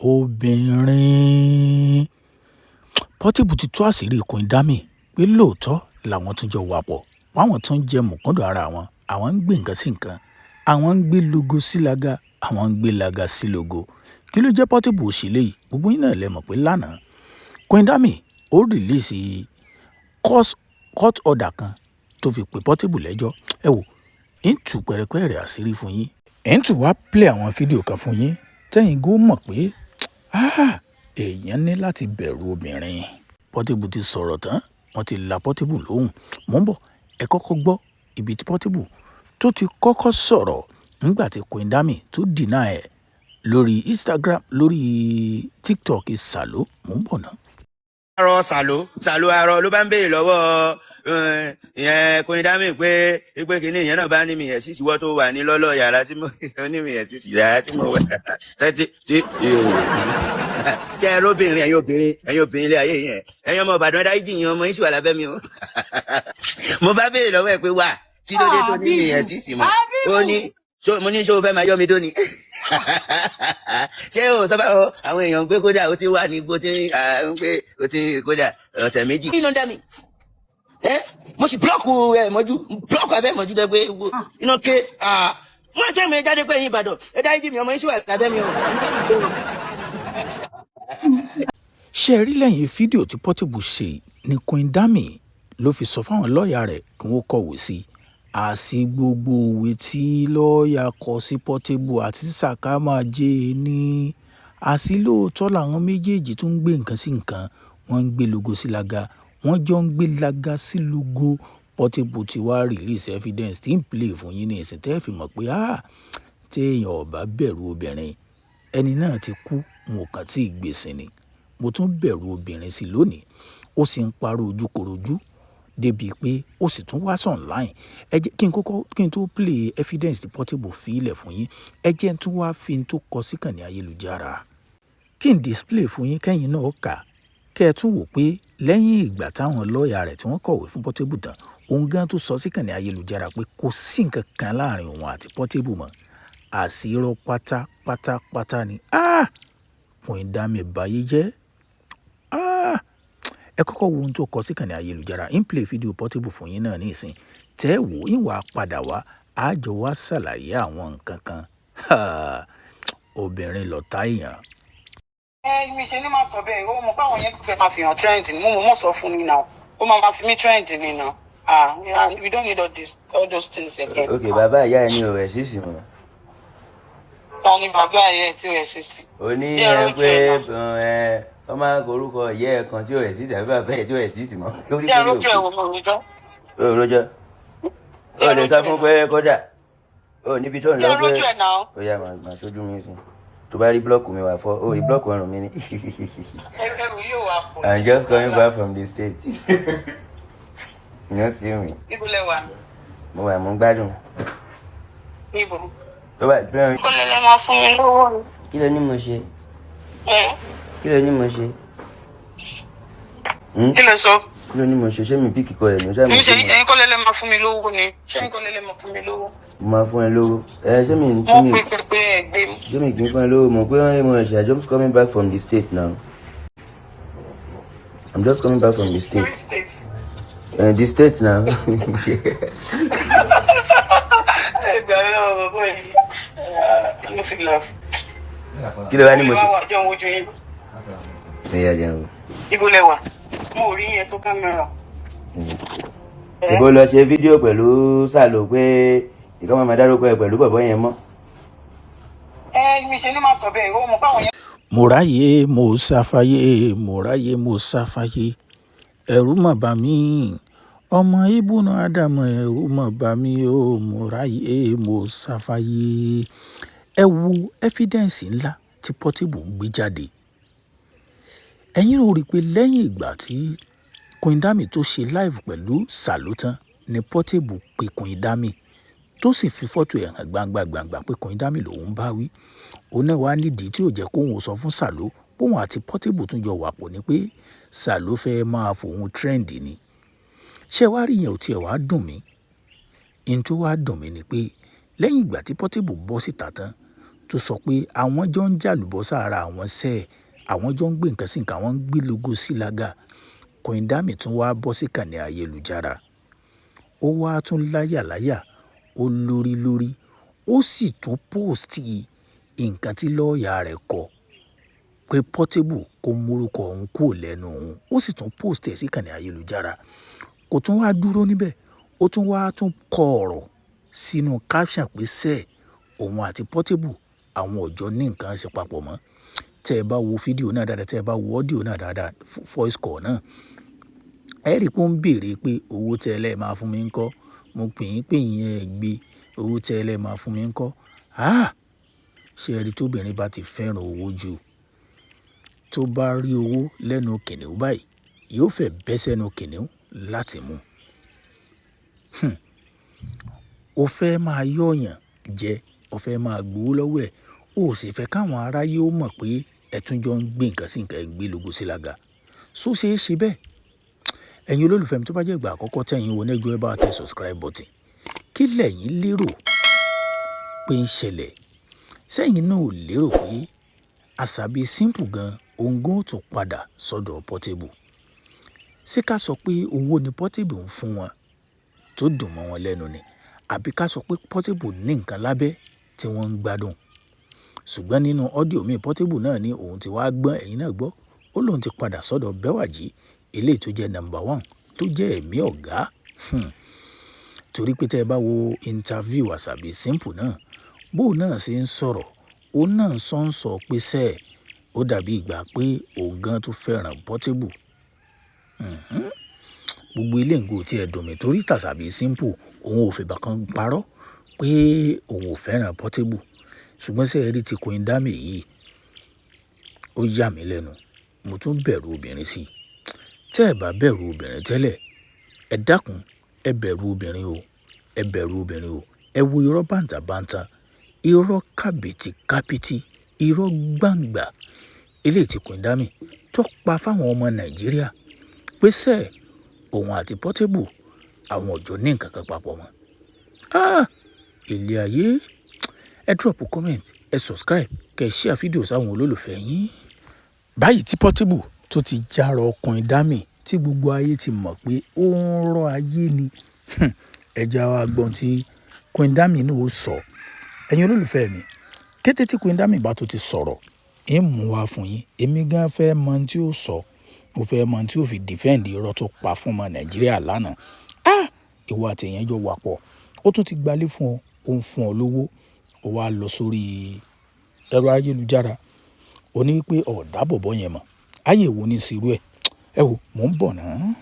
Obìnrin Portable ti tú àṣírí Queen Dami pé lóòótọ́ làwọn tún jọ wà pọ̀, páwọn tún jẹ mọ̀kúndùn ara wọn, àwọn ń gbé nǹkan sí nǹkan, àwọn ń gbé logo sí laga, àwọn ń gbé laga sí logo. Kí ló jẹ́ Portable òṣèlè yìí? Gbogbo yín náà lẹ mọ̀ pé lánàá Queen Dami ó rìlíìsì court order kan tó fi pè Portable lẹ́jọ́. Ẹ wò, ń tú pẹ̀rẹ̀pẹ̀rẹ̀ àṣírí fún yín, ń tú wá play àwọn fídíò kan fún yín tẹ́yìn gó mọ̀ pé èèyàn ní láti bẹ̀rù obìnrin. Portable ti sọ̀rọ̀ tán, wọ́n ti la Portable lóhùn. Mò ń bọ̀, ẹ kọ́kọ́ gbọ́ ibi tí Portable tó ti kọ́kọ́ sọ̀rọ̀ nígbà tí Queen Dami tó deny ẹ̀ lórí Instagram, lórí TikTok Salo. Mò ń bọ̀ náà. Arọ Salo arọ ló bá ń béèrè lọ́wọ́ ìyẹn Queen Dami pé kínní ìyẹn náà bá ní mi yẹn sí ìwọ tó wà ní lọ́lọ́ yàrá tí mo ní mi yẹn sí yàrá tí mo wà tẹ́tí tí kẹ́ ẹ lóbìnrin ẹ̀yin obìnrin ilé ayé yẹn ẹ̀yin ọmọ Ìbàdàn dáríjì yẹn ọmọ yín sì wà lábẹ́ mi o. Mo bá béèrè lọ́wọ́ ẹ̀ pé wà kí ló dé tó ní mi yẹn sí sí mọ́ ó ní mo ní ṣé o fẹ́ máa yọ mi dóni ṣé o sábà àwọn èèyàn ń pé kódà ó ti wà ní bó ti ń pé ó ti kódà ọ̀sẹ̀ méjì. kí ló ń dá mi mo sì búlọ́ọ̀kù ẹ̀ mọ́jú búlọ́ọ̀kù abẹ́ mọ́jú dẹ́ pé iná ké wọ́n tẹ́ mi jáde pé ẹ̀yin Ìbàdàn ẹ dáríjì mi ọmọ yín sì wà lábẹ́ mi o. Ṣé ẹ rí lẹ́yìn fídíò tí Portable ṣe ni Queen Dami ló fi sọ fáwọn lọ́ọ̀yà rẹ̀ kí wọ́n kọ̀wé sí i. Àsì gbogbo òwe tí lọ́ọ̀yà kọ sí Portable àti Sàkámàjẹ́ ní àsì lóòótọ́ làwọn méjèèjì tún ń gbé nǹkan sí nǹkan, wọ́n ń gbé logo sí laga, wọ́n jọ ń gbé laga sí logo. Portable ti wá release evidence tí ń play fún yín ní ìsìn tẹ́ fi mọ̀ pé téèyàn ò bá bẹ̀rù obìnrin ẹni náà ti kú, mo kàn tí ì gbèsè ni. Mo tún bẹ̀rù obìnrin sí lónìí, ó sì ń parọ́ ojúkorojú débi pé ó sì tún wá online. Ẹ jẹ́ kí n tó play evidence tí Portable fi ilẹ̀ fún yín, ẹ jẹ́ n tún wá fi n tó kọ sí ìkànnì ayélujára kí n display fún yín kẹ́yìn náà kà kẹ́ ẹ tún wò pé lẹ́yìn ìgbà táwọn lọ́ọ̀yà rẹ̀ tí wọ́n kọ̀wé fún Portable tán, òun gan tó sọ sí ìkànnì ayélujára pé kò sí nǹkan kan láàrin òun àti Portable mọ́, àṣírọ́ pátápátá ni. Queen Dami báyé jẹ́. Ẹ kọ́kọ́ wo ohun tó kọ sí ìkànnì ayélujára, ń play fídíò Portable fún yín náà ní ìsìn tẹ́ wò ìwà padà wá àjọ wá ṣàlàyé àwọn nǹkan kan. Obìnrin lọ̀tá èèyàn. Mi ṣe ní máa sọ bẹ́ẹ̀ ó mọ̀ pé àwọn yẹn kò fẹ́ máa fi hàn trend ni mo mọ̀ sọ fún mi náà ó máa fi mí trend ni náà we don't need all those things again. ok bàbá ìyá ẹ ní o rẹ̀ sísì mọ́. ta ni bàbá ẹ tí o rẹ̀ sísì. o ní ẹ pé wọ́n máa ń korúkọ ìyá ẹ̀ kan tí o rẹ̀ sísì àbí bàbá ẹ̀ tí o rẹ̀ sísì mọ́. jẹ́ lójú ẹ̀ wò mo rojọ́. o rojọ́ o lè sọ fún pé kódà o níbi tó ń lọ pé jẹ́ lójú ẹ̀ náà. ó yá màá ṣojú mi sùn tó bá rí blọọkù mi wà fọ ó rí blọọkù ọrùn mi ní. ẹrù yóò wá pọ̀. I'm just coming back from the state. you see me. ibo lẹ wà. mo wà mo ń gbádùn. ibo. tó bá bẹ́ẹ̀. kó lè máa fún mi lówó ni. kí ló ní mo ṣe. kí ló ní mo ṣe. kí ló sọ. kí ló ní mo ṣe ṣé mi bí kíkọ ẹ̀ ní ṣé mi. ẹ̀yin kọ́ lẹ́lẹ́ máa fún mi lówó ni ṣé ẹ̀yin kọ́ lẹ́lẹ́ máa fún mi lówó. mo máa fún ẹ lówó. ṣé mi mo pè ẹgbẹ́ mi. ṣé mi kì í fún ẹ lówó mo pé mo ṣe I'm just coming back from the state now. I'm just coming back from the state. Which state? The state now. Kí ló wá ní mo ṣe. Ẹ̀yà jẹun. Ibo lẹ wà? Mo rí yẹn tó kámẹ́rà. Ṣèbó lọ ṣe fídíò pẹ̀lú Salo pé ìkọ́ máa dárúkọ ẹ pẹ̀lú bọ̀bọ́ yẹn mọ́. Mi ṣe ní máa sọ bẹ́ẹ̀ ó mọ̀ báwọn yẹn. Mo ráyè mo sáfáyé, mo ráyè mo sáfáyé, ẹ̀rù mà bà mí, ọmọ ibùnà Ádámù ẹ̀rù mà bà mí o, mo ráyè mo sáfáyé. Ẹ wo evidence ńlá tí Portable gbé jáde. Ẹ̀yin ò rí pé lẹ́yìn ìgbà tí Queen Dami tó ṣe live pẹ̀lú Salo tán ni Portable pe Queen Dami tó sì fi fọ́tò ẹ̀ hàn gbangba pé Queen Dami lòun bá wí. Òun náà wá nídìí tí ò jẹ́ kóun sọ fún Salo póun àti Portable tún jọ wà pọ̀ ni pé Salo fẹ́ máa fòun trend ni. Ṣé wá rí yẹn ò tiẹ̀ wá dùn mí? N tó wá dùn mí ni pé lẹ́yìn ìgbà tí Portable bọ́ síta tán tó sọ pé àwọn jọ ń jàlùbọ́sà ara àwọn sẹ́ẹ̀, àwọn jọ ń gbé nǹkan sí nǹkan, àwọn ń gbé logo sí lága. Queen Dami tún wá bọ́ sí ìkànnì ayélujára. Ó wá tún láyàláyà, ó lórí, ó sì tún póòstì nǹkan tí lọ́ọ̀yà rẹ̀ kọ pé Portable kó mórúkọ òun kúrò lẹ́nu òun. Ó sì tún póòstì ẹ̀ sí ìkànnì ayélujára. Kò tún wá dúró níbẹ̀, ó tún wá kọ ọ̀rọ̀ sínú caption pé sẹ́ẹ̀ òun àti Portable àwọn ọ̀jọ́ ní nǹkan ṣe papọ̀ mọ́. Tẹ́ ẹ bá wo fídíò náà dáadáa, tẹ́ ẹ bá wo ọ́díò náà dáadáa, voice call náà, ẹ rí i pé ó ń béèrè pé owó tẹ́ ẹ lẹ́ẹ̀ máa fún mi ń kọ́, mo pè yín ẹ gbé, owó tẹ́ ẹ lẹ́ẹ̀ máa fún mi ń kọ́. Ṣé ẹ rí tóbìnrin bá ti fẹ́ràn owó jù, tó bá rí owó lẹ́nu kìnìún báyìí, yóò fẹ́ bẹ́ sẹ́nu kìnìún láti mú. Ó fẹ́ máa yọ̀yàn jẹ, ó fẹ́ máa gbowó lọ́wọ́ ẹ̀, ó sì fẹ́ káwọn aráyé ó mọ̀ pé ẹ tún jọ ń gbé nǹkan sí nǹkan, ẹ gbé logo sí lága. Ṣó ṣe é ṣe bẹ́ẹ̀? Ẹ̀yin olólùfẹ́ mi tó bá jẹ́ ìgbà àkọ́kọ́ tẹ́yin wo nẹ́jọ́ ẹ bá tẹ subscribe button. Kí lẹ̀yin lérò pé ń ṣẹlẹ̀? Sẹ́yìn náà ò lérò pé Ashabi simple gan òǹgó tó padà sọ́dọ̀ Portable? Ṣé ká sọ pé owó ni Portable ń fún wọn tó dùn mọ́ wọn lẹ́nu ni? Àbí ká sọ pé Portable ní nǹkan lábẹ́ tí wọ́n ń gbádùn? Ṣùgbọ́n nínú ọ́díò mi Portable náà ní òun ti wá gbọ́n, ẹ̀yin náà gbọ́. Ó lóun ti padà sọ́dọ̀ Bẹ́wàjí, eléyìí tó jẹ́ number 1 tó jẹ́ ẹ̀mí ọ̀gá. Torí pé tẹ́ ẹ bá wo interview Ashabi simple náà, bóun náà ṣe ń sọ̀rọ̀, òun náà sọ pé sẹ́ẹ̀ ó dàbí ìgbà pé òun gan tó fẹ́ràn Portable. Gbogbo ilé ìgò tí ẹ dùn mí torí Ashabi simple òun ò fìgbà kan parọ́ pé òun ò fẹ́ràn Portable. Ṣùgbọ́n ṣé ẹ rí ti Queen Dami yìí, ó yà mí lẹ́nu. Mo tún bẹ̀rù obìnrin sí i. Tẹ́ ẹ bá bẹ̀rù obìnrin tẹ́lẹ̀, ẹ dákun, ẹ bẹ̀rù obìnrin o, ẹ bẹ̀rù obìnrin o. Ẹ wo irọ́ bàǹtàbàǹtà, irọ́ kàbìtìkàbìtì, irọ́ gbàǹgbà eléyìí tí Queen Dami tó pa fáwọn ọmọ Nàìjíríà pé sẹ́ẹ̀ òun àti Portable àwọn ọ̀jọ́ ní nǹkan kan papọ̀ mọ́. Ilé ayé, ẹ drop comment, ẹ subscribe, kẹ́ ẹ share fídíò sáwọn olólùfẹ́ yín. Báyìí tí Portable tó ti járọ Queen Dami tí gbogbo ayé ti mọ̀ pé ó ń rọ́ ayé ni. Ẹja wa gbọ́n tí Queen Dami náà ó sọ. Ẹ̀yin olólùfẹ́ mi, kété tí Queen Dami bá tó ti sọ̀rọ̀, ń mú wá fún yín. Èmi gan fẹ́ mọ ohun tí ó sọ. Mo fẹ́ mọ ohun tí ó fi defend irọ́ tó pa fún ọmọ Nàìjíríà lánàá. Ìwọ àti èèyàn jọ wà pọ̀. Ó tún ti gbalé fún ọ, ó ń fún ọ lówó. Ó wá lọ sórí ẹ̀rọ ayélujára. Ó ní pé ọ̀dà bọ̀bọ̀ yẹn mọ̀. Ayé wo ni ìṣirò ẹ̀? Ẹ wo, mò ń bọ̀ náà.